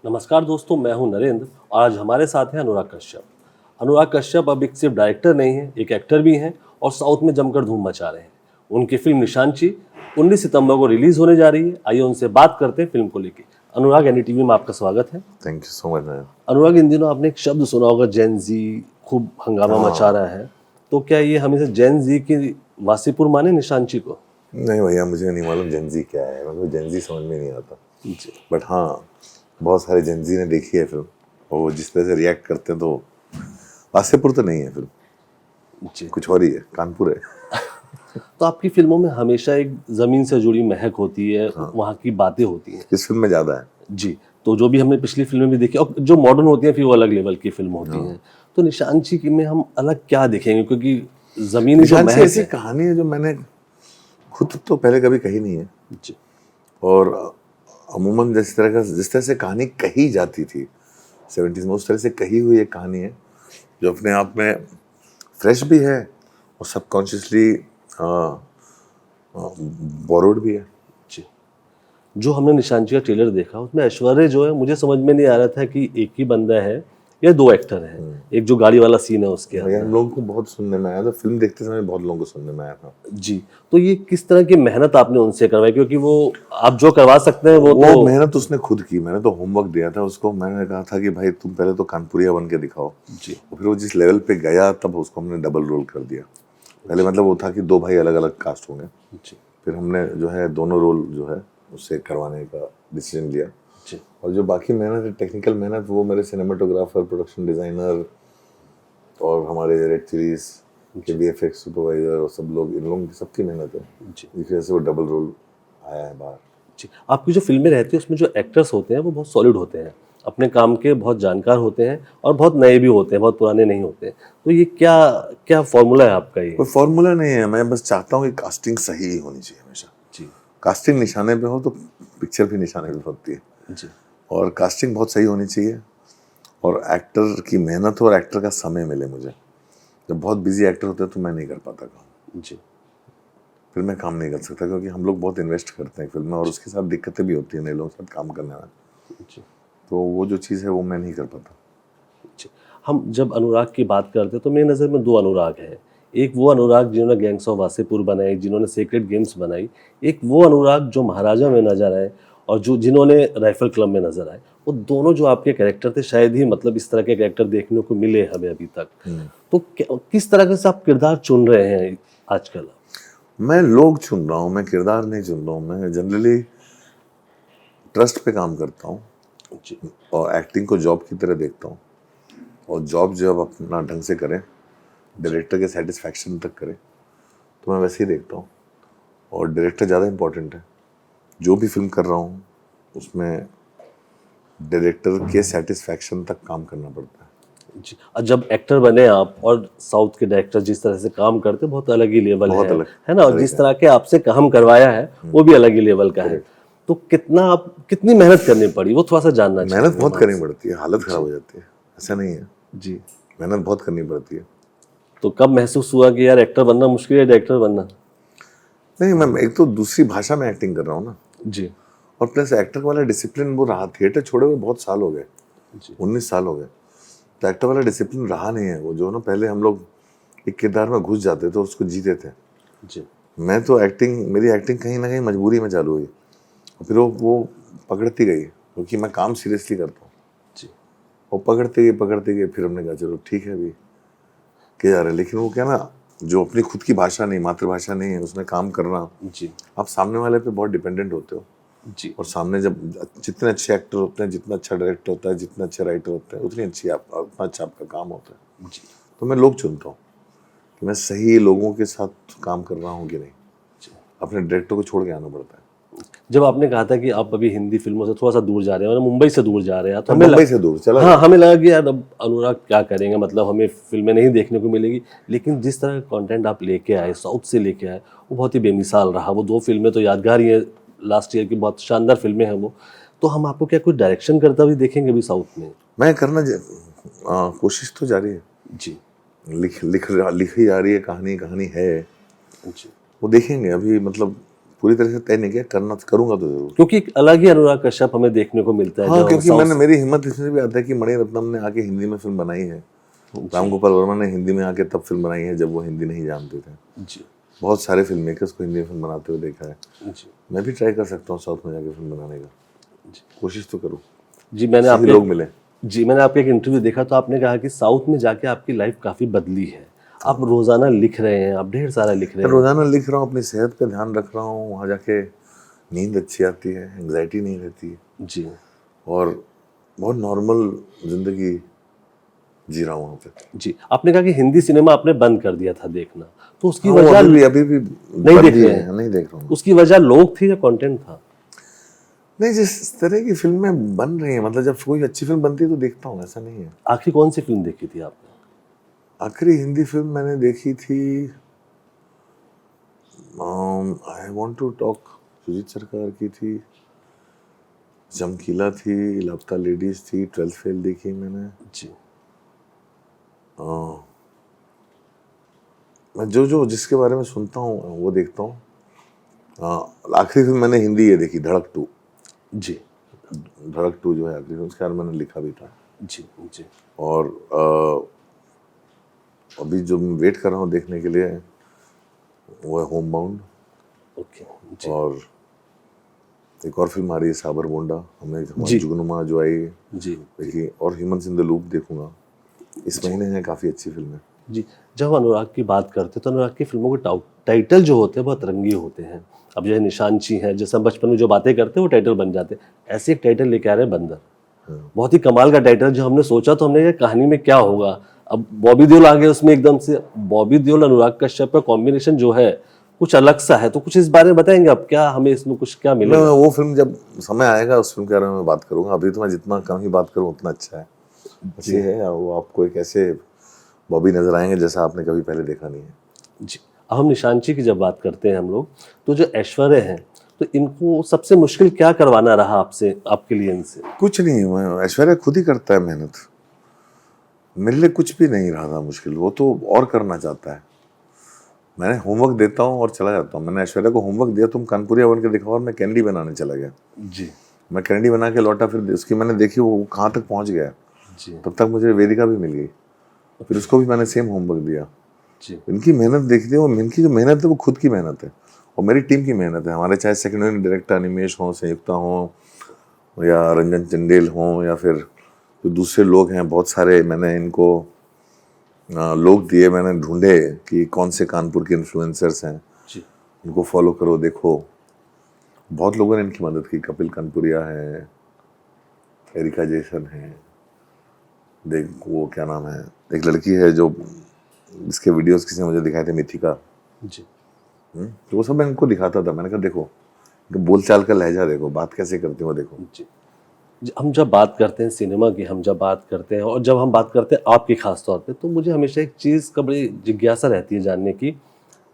नमस्कार दोस्तों, मैं हूं नरेंद्र और आज हमारे साथ हैं अनुराग कश्यप। अनुराग कश्यप अब एक सिर्फ डायरेक्टर नहीं है, एक एक्टर भी हैं और साउथ में जमकर धूम मचा रहे हैं। उनकी फिल्म निशानची 19 सितंबर को रिलीज होने जा रही है। आइए उनसे बात करते हैं फिल्म को लेकर। अनुराग, एनडीटीवी में आपका स्वागत है। Thank you so much. Anurag, इन दिनों आपने एक शब्द सुना होगा, जेन जी, खूब हंगामा मचा रहा है। तो क्या ये हमें जेन जी की वासीपुर माने निशानची को? नहीं भैया, मुझे नहीं मालूम जेनजी क्या है, मतलब जेनजी समझ में नहीं आता जी। बट हाँ, बहुत सारे जेनजी ने देखी है फिल्म और वो जिस तरह से रिएक्ट करते हैं तो वासेपुर तो नहीं है फिल्म, जी। कुछ और ही है, कानपुर है। तो आपकी फिल्मों में हमेशा एक जमीन से जुड़ी महक होती है, वहाँ की बातें होती हैं। इस फिल्म में ज़्यादा है। जी। तो जो भी हमने पिछली फिल्में भी देखी और जो मॉडर्न होती हैं फिर वो अलग लेवल की फिल्म होती हैं। तो निशानची की में हम अलग क्या देखेंगे, क्योंकि जमीनी जो निशानची महक ऐसी है। कहानी है जो मैंने खुद तो पहले कभी कही नहीं है जी। और अमूमन जिस तरह से कहानी कही जाती थी 70s में, उस तरह से कही हुई एक कहानी है जो अपने आप में फ्रेश भी है और सबकॉन्शियसली बोरोड भी है। जी। जो हमने निशानची का ट्रेलर देखा उसमें ऐश्वर्या जो है, मुझे समझ में नहीं आ रहा था कि एक ही बंदा है या दो एक्टर हैं। एक जो गाड़ी वाला सीन है उसके भैया अंदर। हम लोगों को बहुत सुनने में आया था, फिल्म देखते समय बहुत लोगों को सुनने में आया था। जी। तो ये किस तरह की मेहनत आपने उनसे करवाई, क्योंकि वो आप जो करवा सकते हैं वो तो मेहनत उसने खुद की, मैंने तो होमवर्क दिया था उसको। मैंने कहा था कि भाई तुम पहले तो कानपुरिया बन के दिखाओ। जी। और फिर वो जिस लेवल पे गया तब उसको हमने डबल रोल कर दिया। पहले मतलब वो था कि दो भाई अलग अलग कास्ट होंगे, जी। फिर हमने जो है दोनों रोल जो है उससे करवाने का डिसीजन लिया। जी। और जो बाकी मेहनत है, टेक्निकल मेहनत, वो मेरे सिनेमाटोग्राफर, प्रोडक्शन डिज़ाइनर और हमारे रेड चिलीज के VFX सुपरवाइजर और सब लोग, इन लोगों की सबकी मेहनत है। जी। जिस वजह से वो डबल रोल आया है बाहर। जी। आपकी जो फिल्में रहती है उसमें जो एक्टर्स होते हैं वो बहुत सॉलिड होते हैं, अपने काम के बहुत जानकार होते हैं और बहुत नए भी होते हैं, बहुत पुराने नहीं होते। तो ये क्या क्या फॉर्मूला है आपका ये? कोई फॉर्मूला नहीं है, मैं बस चाहता हूँ कि कास्टिंग सही होनी चाहिए हमेशा। जी। कास्टिंग निशाने पे हो तो पिक्चर भी निशाने पे होती है। जी। और कास्टिंग बहुत सही होनी चाहिए और एक्टर की मेहनत हो और एक्टर का समय मिले मुझे। जब बहुत बिजी एक्टर होते हैं तो मैं नहीं कर पाता काम। जी। फिर मैं काम नहीं कर सकता क्योंकि हम लोग बहुत इन्वेस्ट करते हैं फिल्म में और उसके साथ दिक्कतें भी होती हैं नए लोगों के साथ काम करने में। जी। तो वो जो चीज़ है वो मैं नहीं कर पाता। जी। हम जब अनुराग की बात करते हैं तो मेरी नज़र में दो अनुराग हैं। एक वो अनुराग जिन्होंने गैंग्स ऑफ वासेपुर बनाई, जिन्होंने सेक्रेड गेम्स बनाई। एक वो अनुराग जो महाराजा में नजर आए और जो जिन्होंने राइफल क्लब में नजर आए। वो दोनों जो आपके कैरेक्टर थे, शायद ही मतलब इस तरह के कैरेक्टर देखने को मिले हमें अभी तक। तो किस तरह से आप किरदार चुन रहे हैं आजकल? मैं लोग चुन रहा हूँ, मैं किरदार नहीं चुन रहा हूँ। मैं जनरली ट्रस्ट पे काम करता हूँ जी। और एक्टिंग को जॉब की तरह देखता हूँ। और जॉब जब अपना ढंग से करें, डायरेक्टर के सेटिस्फैक्शन तक करें, तो मैं वैसे ही देखता हूँ। और डायरेक्टर ज़्यादा इम्पोर्टेंट है। जो भी फिल्म कर रहा हूँ उसमें डायरेक्टर के सेटिस्फैक्शन तक काम करना पड़ता है। जी। और जब एक्टर बने आप और साउथ के डायरेक्टर जिस तरह से काम करते हैं, बहुत अलग ही लेवल बहुत अलग है ना। और जिस तरह के आपसे काम करवाया है वो भी अलग ही लेवल का है। तो कितनी मेहनत करनी पड़ी, वो थोड़ा सा जानना चाहिए। मेहनत बहुत करनी पड़ती है, हालत खराब हो जाती है, ऐसा नहीं है। जी। मेहनत बहुत करनी पड़ती है। तो कब महसूस हुआ कि यार एक्टर बनना मुश्किल है, डायरेक्टर बनना? नहीं, मैं एक तो दूसरी भाषा में एक्टिंग कर रहा हूँ ना, जी। और प्लस एक्टर वाला डिसिप्लिन वो रहा। थिएटर छोड़े हुए बहुत साल हो गए, जी। 19 साल हो गए। तो एक्टर वाला डिसिप्लिन रहा नहीं है। वो जो ना, पहले हम लोग एक किरदार में घुस जाते थे और उसको जीते थे। जी। मैं तो मेरी एक्टिंग कहीं ना कहीं मजबूरी में चालू हुई और फिर वो पकड़ती गई क्योंकि मैं काम सीरियसली करता हूँ। जी। वो पकड़ते गए फिर हमने कहा चलो ठीक है अभी किया जा रहा है। लेकिन वो क्या ना, जो अपनी खुद की भाषा नहीं, मातृभाषा नहीं है, उसमें काम करना, जी। आप सामने वाले पे बहुत डिपेंडेंट होते हो। जी। और सामने जब जितने अच्छे एक्टर होते हैं, जितना अच्छा डायरेक्टर होता है, जितने अच्छे राइटर होते हैं, उतनी अच्छी उतना अच्छा आपका काम होता है। जी। तो मैं लोग चुनता हूँ कि मैं सही लोगों के साथ काम कर रहा हूँ कि नहीं। अपने डायरेक्टर को छोड़ के आना पड़ता है। जब आपने कहा था कि आप अभी हिंदी फिल्मों से थोड़ा सा दूर जा रहे हैं, मुंबई से दूर जा रहे हैं, तो मुंबई से दूर चला हाँ, हमें लगा कि यार अब अनुराग क्या करेंगे, मतलब हमें फिल्में नहीं देखने को मिलेगी। लेकिन जिस तरह का कंटेंट आप लेके आए, साउथ से लेके आए, वो बहुत ही बेमिसाल रहा। वो दो फिल्में तो यादगार ही है, लास्ट ईयर की बहुत शानदार फिल्में हैं वो। तो हम आपको क्या कुछ डायरेक्शन करता हुए देखेंगे अभी साउथ में? मैं कोशिश तो जारी है। जी। लिखी जा रही है कहानी है। जी। वो देखेंगे अभी, मतलब पूरी तरह से तय नहीं किया, करना करूंगा तो जरूर। क्योंकि एक अलग ही अनुराग कश्यप हमें देखने को मिलता है। हाँ, जब हम क्योंकि साउथ मैंने मेरी हिम्मत इसमें भी आता है कि मणि रत्नम ने आके हिंदी में फिल्म बनाई है, राम गोपाल वर्मा ने हिंदी में आके तब फिल्म बनाई है जब वो हिंदी नहीं जानते थे। जी बहुत सारे फिल्म मेकर्स को हिंदी में फिल्म बनाते हुए देखा है। जी मैं भी ट्राई कर सकता हूँ साउथ में जाके फिल्म बनाने का, कोशिश तो करूँ, जी मैंने सही आपके लोग मिले। जी मैंने आपका एक इंटरव्यू देखा तो आपने कहा कि साउथ में जाके आपकी लाइफ काफ़ी बदली है। आप रोज़ाना लिख रहे हैं, आप ढेर सारा लिख रहे मैं हैं। रोजाना लिख रहा हूँ, अपनी सेहत पे ध्यान रख रहा हूँ, वहाँ जाके नींद अच्छी आती है, एंग्जाइटी नहीं रहती है, जी और बहुत नॉर्मल जिंदगी जी रहा हूँ वहाँ पे। जी आपने कहा कि हिंदी सिनेमा आपने बंद कर दिया था देखना, तो उसकी हाँ, वो वजह अभी भी नहीं बंद देख ही रहे है, हैं। नहीं देख रहा हूँ। उसकी वजह लोग थे या कंटेंट था? नहीं, जिस तरह की फिल्में बन रही हैं, मतलब जब कोई अच्छी फिल्म बनती है तो देखता हूँ, ऐसा नहीं है। आखिरी कौन सी फिल्म देखी थी आपने? आखिरी हिंदी फिल्म मैंने देखी थी I want to talk, Sujit Sarkar की थी, चमकीला थी, लापता लेडीज थी, 12th फेल देखी मैंने। जी मैं जो जिसके बारे में सुनता हूँ वो देखता हूँ। आखिरी फिल्म मैंने हिंदी ये देखी, धड़क 2। जी धड़क 2 जो है आखिरी फिल्म, उसके बारे में मैंने लिखा भी था। जी जी और अभी जो मैं वेट कर रहा हूँ देखने के लिए वो है होम बाउंड। ओके जी और एक और फिल्म आ रही है साबरमुंडा, हमने जी। जुगनुमा जो आई जी देखी, और ह्यूमन इन द लूप देखूंगा इस महीने है, काफ़ी अच्छी फिल्म है। जी जब हम अनुराग की बात करते हैं तो अनुराग की फिल्मों के टाइटल जो होते हैं बहुत रंगी होते हैं। अब जो है निशानची है, जैसे हम बचपन में जो बातें करते हैं वो टाइटल बन जाते हैं। ऐसे एक टाइटल लेके आ रहे हैं बंदर, बहुत ही कमाल का टाइटल। जो हमने सोचा तो हमने कहा कहानी में क्या होगा, अब बॉबी देओल आ गए उसमें एकदम से। बॉबी देओल अनुराग कश्यप का कॉम्बिनेशन जो है कुछ अलग सा है, तो कुछ इस बारे में बताएंगे आप, क्या हमें इसमें कुछ क्या मैं मिलेगा? वो फिल्म जब समय आएगा उस फिल्म के बारे में मैं बात करूंगा, अभी तो मैं जितना कम ही बात करूं उतना अच्छा है। बस ये है, वो आपको एक ऐसे बॉबी नजर आएंगे जैसा आपने कभी पहले देखा नहीं है। जी अब हम निशानची की जब बात करते हैं हम लोग, तो जो ऐश्वर्य हैं तो इनको सबसे मुश्किल क्या करवाना रहा आपसे, आपके लिए इनसे? कुछ नहीं, मैं ऐश्वर्या खुद ही करता है मेहनत, मेरे लिए कुछ भी नहीं रहा था मुश्किल, वो तो और करना चाहता है। मैंने होमवर्क देता हूँ और चला जाता हूँ। मैंने ऐश्वर्या को होमवर्क दिया, तुम कानपुरिया बन के दिखाओ, और मैं कैंडी बनाने चला गया। जी मैं कैंडी बना के लौटा, फिर उसकी मैंने देखी वो कहाँ तक पहुँच गया, जी तब तक मुझे वेदिका भी मिल गई, फिर उसको भी मैंने सेम होमवर्क दिया। जी इनकी मेहनत देखती हूँ, इनकी जो मेहनत है वो खुद की मेहनत है और मेरी टीम की मेहनत है। हमारे चाहे सेकेंडरी डायरेक्टर अनिमेश हों, संयुक्ता हों, या रंजन चंडेल हों, या फिर जो दूसरे लोग हैं बहुत सारे, मैंने इनको लोग दिए, मैंने ढूंढे कि कौन से कानपुर के इन्फ्लुएंसर्स हैं, जी उनको फॉलो करो, देखो। बहुत लोगों ने इनकी मदद की, कपिल कानपुरिया है, एरिका जैसन है, देख वो क्या नाम है, एक लड़की है जो जिसके वीडियोस किसी ने मुझे दिखाए थे, मिथिका। जी तो वो सब मैं इनको दिखाता था। मैंने कहा देखो, इनका बोलचाल का लहजा देखो, बात कैसे करती हो देखो। जी हम जब बात करते हैं सिनेमा की, हम जब बात करते हैं और जब हम बात करते हैं आपकी खास तौर पे, तो मुझे हमेशा एक चीज़ का बड़ी जिज्ञासा रहती है जानने की।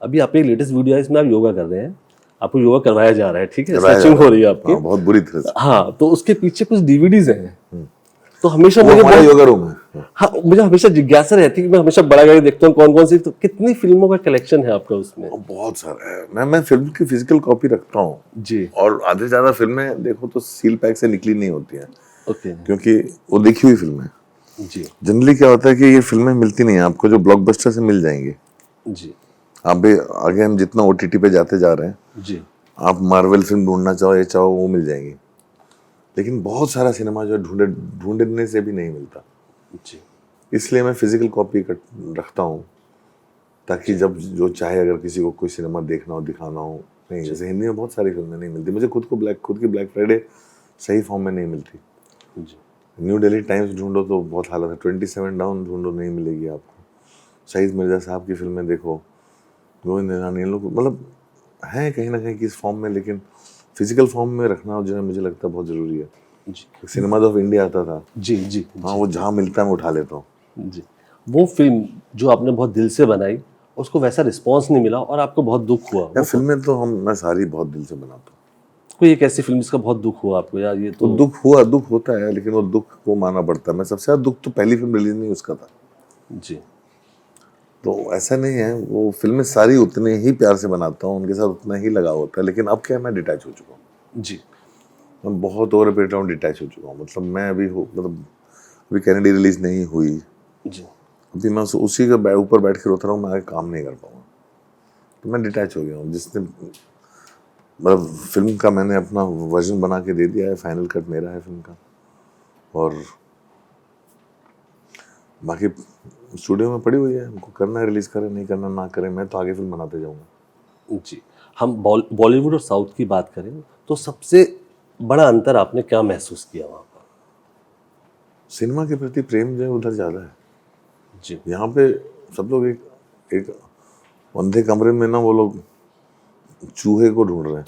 अभी आपकी लेटेस्ट वीडियो है, इसमें आप योगा कर रहे हैं, आपको योगा करवाया जा रहा है, ठीक है, स्ट्रेचिंग हो रही है आपकी। हाँ, बहुत बुरी तरह से। हाँ, तो उसके पीछे कुछ डीवीडीज हैं, तो हमेशा वो मुझे हमारा योगा रूम है। हाँ, मुझे हमेशा जिज्ञासा रहती है कि मैं हमेशा बड़ा गाड़ी देखता हूँ, कौन कौन सी, तो कितनी फिल्मों का कलेक्शन है आपका उसमें? और बहुत सारा है। मैं फिल्म की फिजिकल कॉपी रखता हूँ, जी और आधे से ज्यादा फिल्में देखो तो सील पैक से निकली नहीं होती हैं, ओके क्योंकि वो देखी हुई फिल्में। जी जनरली क्या होता है कि ये फिल्में मिलती नहीं है आपको जो ब्लॉकबस्टर से मिल जाएंगी। जी आप भी आगे, हम जितना ओटीटी पे जाते जा रहे हैं, जी आप मार्वल फिल्म ढूंढना चाहो, ये चाहो, वो मिल जाएंगी। लेकिन बहुत सारा सिनेमा जो ढूंढने से भी नहीं मिलता, जी इसलिए मैं फिजिकल कॉपी रखता हूँ, ताकि जब जो चाहे, अगर किसी को कोई सिनेमा देखना हो, दिखाना हो। नहीं, जैसे हिंदी में बहुत सारी फिल्में नहीं मिलती मुझे, खुद की ब्लैक फ्राइडे सही फॉर्म में नहीं मिलती। जी न्यू दिल्ली टाइम्स ढूंढो तो बहुत हालत है, 27 डाउन ढूंढो नहीं मिलेगी आपको। शहीद मिर्जा साहब की फिल्में देखो, गोविंद निरानी, लोग मतलब हैं कहीं ना कहीं किस फॉर्म में, लेकिन फिजिकल फॉर्म में रखना जो है मुझे लगता है बहुत ज़रूरी है। जी सिनेमाज ऑफ इंडिया आता था, जी जी हाँ, वो जहाँ मिलता है मैं उठा लेता हूँ। जी वो फिल्म जो आपने बहुत दिल से बनाई, उसको वैसा रिस्पांस नहीं मिला और आपको बहुत दुख हुआ, यार फिल्में तो मैं सारी बहुत दिल से बनाता हूँ। कोई एक ऐसी फिल्म जिसका बहुत दुख हुआ आपको, यार ये तो तो? दुख होता है, लेकिन वो दुख को मानना पड़ता है। मैं सबसे ज़्यादा दुख तो पहली फिल्म रिलीज नहीं उसका था। जी तो ऐसा नहीं है, वो फिल्में सारी उतने ही प्यार से बनाता हूँ, उनके साथ उतना ही लगाव होता है, लेकिन अब क्या है, मैं डिटैच हो चुका हूँ। जी मैं बहुत ओवर पीरियड टाइम डिटैच हो चुका हूँ। मतलब मैं अभी मतलब अभी कैनेडी रिलीज नहीं हुई, जी अभी मैं उसी के ऊपर बैठ के रोता रहा हूँ, मैं आगे काम नहीं कर पाऊंगा, तो मैं डिटैच हो गया हूँ। जिसने मतलब फिल्म का मैंने अपना वर्जन बना के दे दिया है, फाइनल कट मेरा है फिल्म का, और बाकी स्टूडियो में पड़ी हुई है, हमको करना है, रिलीज करें नहीं करना ना करें, मैं तो आगे फिल्म बनाते जाऊंगा। जी। हम बॉलीवुड और साउथ की बात करें तो सबसे बड़ा अंतर आपने क्या महसूस किया वहाँ पर? सिनेमा के प्रति प्रेम जो है उधर ज़्यादा है। जी यहाँ पे सब लोग एक एक अंधे कमरे में ना, वो लोग चूहे को ढूंढ रहे हैं,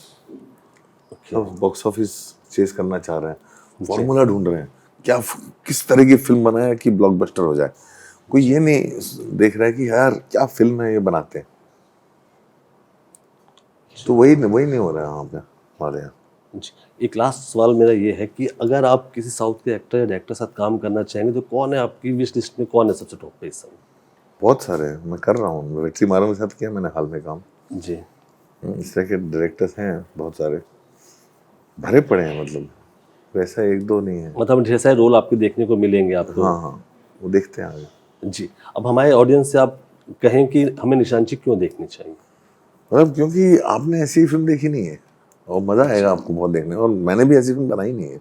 ओके सब बॉक्स ऑफिस चेस करना चाह रहे हैं, जी फॉर्मूला ढूंढ रहे हैं, क्या किस तरह की फिल्म बनाए कि ब्लॉकबस्टर हो जाए। कोई ये नहीं देख रहा है कि यार क्या फिल्म है ये बनाते हैं। तो वही नहीं हो रहा है यहाँ पे हमारे यहाँ। जी। एक लास्ट सवाल मेरा ये है कि अगर आप किसी साउथ के एक्टर या डायरेक्टर के साथ काम करना चाहेंगे तो कौन है आपकी विश लिस्ट में, कौन है सबसे टॉप पे इस समय? बहुत सारे हैं, मैं कर रहा हूँ, वेट्रीमारन के साथ किया मैंने हाल में काम। जी इस तरह के डायरेक्टर्स हैं बहुत सारे, भरे पड़े हैं, मतलब वैसा एक दो नहीं है। मतलब ढेर सारे रोल आपके देखने को मिलेंगे आपको। हाँ हाँ, वो देखते हैं आगे। जी। अब हमारे ऑडियंस से आप कहें कि हमें निशांची क्यों देखनी चाहिए? मतलब क्योंकि आपने ऐसी फिल्म देखी नहीं है, और मज़ा आएगा आपको बहुत देखने में, और मैंने भी ऐसी फिल्म बनाई नहीं है,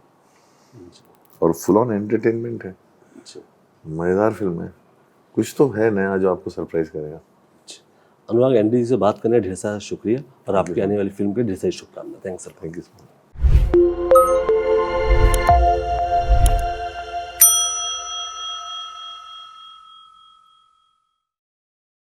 जी और फुल ऑन एंटरटेनमेंट है, जी मज़ेदार फिल्म है, कुछ तो है नया जो आपको सरप्राइज करेगा। जी। अनुराग, एनडी जी से बात करने ढेर सारा शुक्रिया और आपकी आने वाली फिल्म के ढेर सारी शुभकामनाएं। Thanks. Thank you so much.